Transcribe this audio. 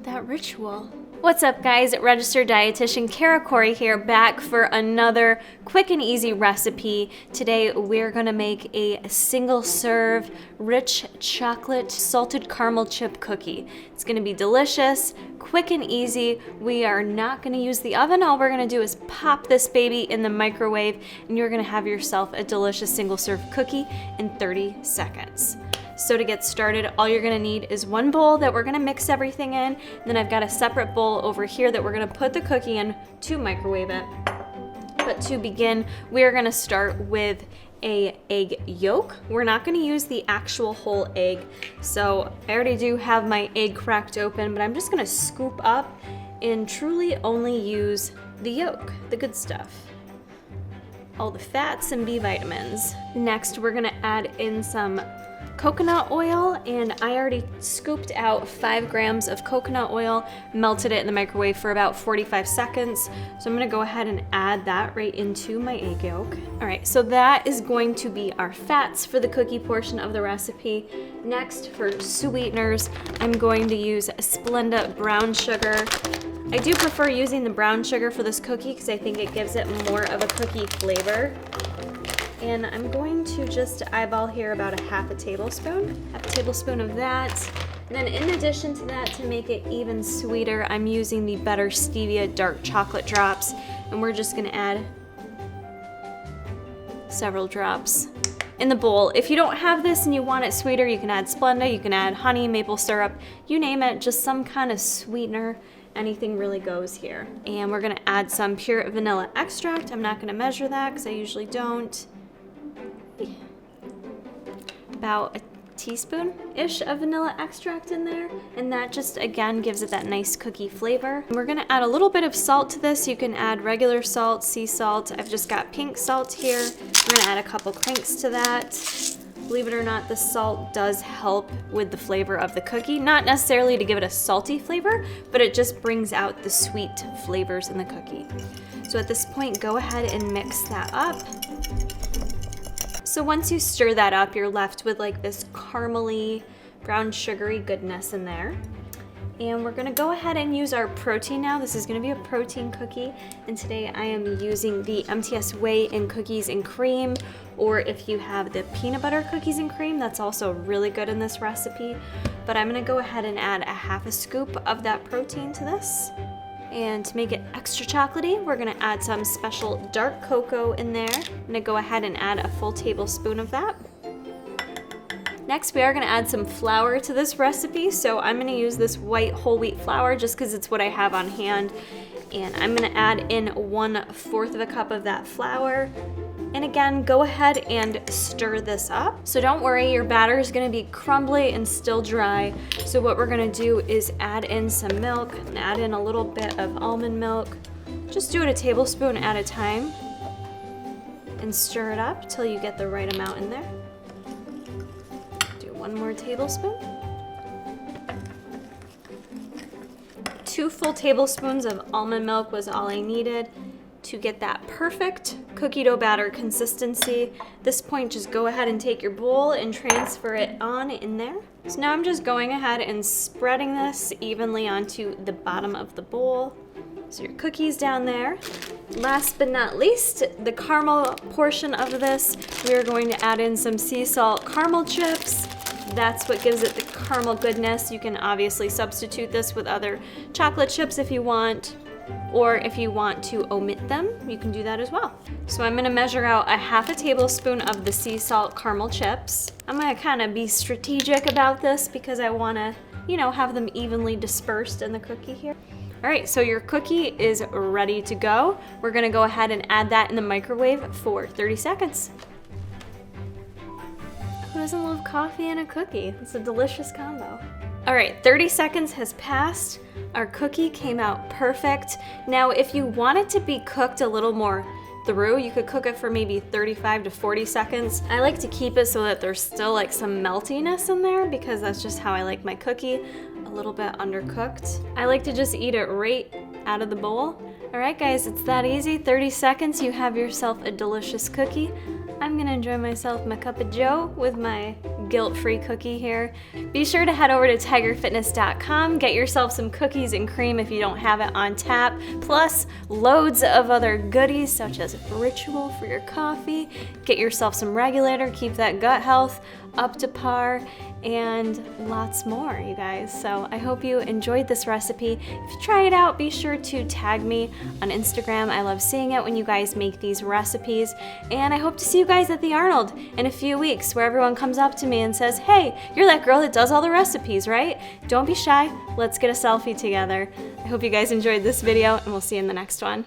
That ritual. What's up, guys? Registered dietitian Kara Corey here, back for another quick and easy recipe. Today we're gonna make a single serve rich chocolate salted caramel chip cookie. It's gonna be delicious, quick and easy. We are not gonna use the oven. All we're gonna do is pop this baby in the microwave and you're gonna have yourself a delicious single serve cookie in 30 seconds. So to get started, all you're gonna need is one bowl that we're gonna mix everything in. Then I've got a separate bowl over here that we're gonna put the cookie in to microwave it. But to begin, we are gonna start with an egg yolk. We're not gonna use the actual whole egg. So I already do have my egg cracked open, but I'm just gonna scoop up and truly only use the yolk, the good stuff. All the fats and B vitamins. Next, we're gonna add in some coconut oil, and I already scooped out 5 grams of coconut oil, melted it in the microwave for about 45 seconds. So I'm gonna go ahead and add that right into my egg yolk. All right, so that is going to be our fats for the cookie portion of the recipe. Next, for sweeteners, I'm going to use Splenda brown sugar. I do prefer using the brown sugar for this cookie because I think it gives it more of a cookie flavor. And I'm going to just eyeball here about a half a tablespoon of that. And then in addition to that, to make it even sweeter, I'm using the Better Stevia dark chocolate drops. And we're just gonna add several drops in the bowl. If you don't have this and you want it sweeter, you can add Splenda, you can add honey, maple syrup, you name it, just some kind of sweetener. Anything really goes here. And we're gonna add some pure vanilla extract. I'm not gonna measure that because I usually don't. About a teaspoon-ish of vanilla extract in there, and that just again gives it that nice cookie flavor. And we're gonna add a little bit of salt to this. You can add regular salt, sea salt. I've just got pink salt here. We're gonna add a couple crinks to that. Believe it or not, the salt does help with the flavor of the cookie. Not necessarily to give it a salty flavor, but it just brings out the sweet flavors in the cookie. So at this point, go ahead and mix that up. So once you stir that up, you're left with like this caramely, brown sugary goodness in there. And we're gonna go ahead and use our protein now. This is gonna be a protein cookie. And today I am using the MTS Whey Cookies and Cream, or if you have the peanut butter cookies and cream, that's also really good in this recipe. But I'm gonna go ahead and add a half a scoop of that protein to this. And to make it extra chocolatey, we're gonna add some special dark cocoa in there. I'm gonna go ahead and add a full tablespoon of that. Next, we are gonna add some flour to this recipe. So I'm gonna use this white whole wheat flour just because it's what I have on hand. And I'm gonna add in 1/4 of a cup of that flour. And again, go ahead and stir this up. So don't worry, your batter is gonna be crumbly and still dry. So what we're gonna do is add in some milk and add in a little bit of almond milk. Just do it a tablespoon at a time and stir it up till you get the right amount in there. Do 1 more tablespoon. 2 full tablespoons of almond milk was all I needed to get that perfect cookie dough batter consistency. At this point, just go ahead and take your bowl and transfer it on in there. So now I'm just going ahead and spreading this evenly onto the bottom of the bowl. So your cookies down there. Last but not least, the caramel portion of this, we are going to add in some sea salt caramel chips. That's what gives it the caramel goodness. You can obviously substitute this with other chocolate chips if you want. Or if you want to omit them, you can do that as well. So I'm gonna measure out a half a tablespoon of the sea salt caramel chips. I'm gonna kind of be strategic about this because I wanna, have them evenly dispersed in the cookie here. All right, so your cookie is ready to go. We're gonna go ahead and add that in the microwave for 30 seconds. Who doesn't love coffee and a cookie? It's a delicious combo. All right, 30 seconds has passed. Our cookie came out perfect. Now, if you want it to be cooked a little more through, you could cook it for maybe 35 to 40 seconds. I like to keep it so that there's still like some meltiness in there because that's just how I like my cookie, a little bit undercooked. I like to just eat it right out of the bowl. All right, guys, it's that easy. 30 seconds, you have yourself a delicious cookie. I'm gonna enjoy myself my cup of joe with my guilt-free cookie here. Be sure to head over to tigerfitness.com, get yourself some cookies and cream if you don't have it on tap, plus loads of other goodies such as Ritual for your coffee. Get yourself some regulator, keep that gut health up to par, and lots more, you guys. So I hope you enjoyed this recipe. If you try it out, be sure to tag me on Instagram. I love seeing it when you guys make these recipes. And I hope to see you guys at the Arnold in a few weeks, where everyone comes up to me and says, hey, you're that girl that does all the recipes, right? Don't be shy. Let's get a selfie together. I hope you guys enjoyed this video, and we'll see you in the next one.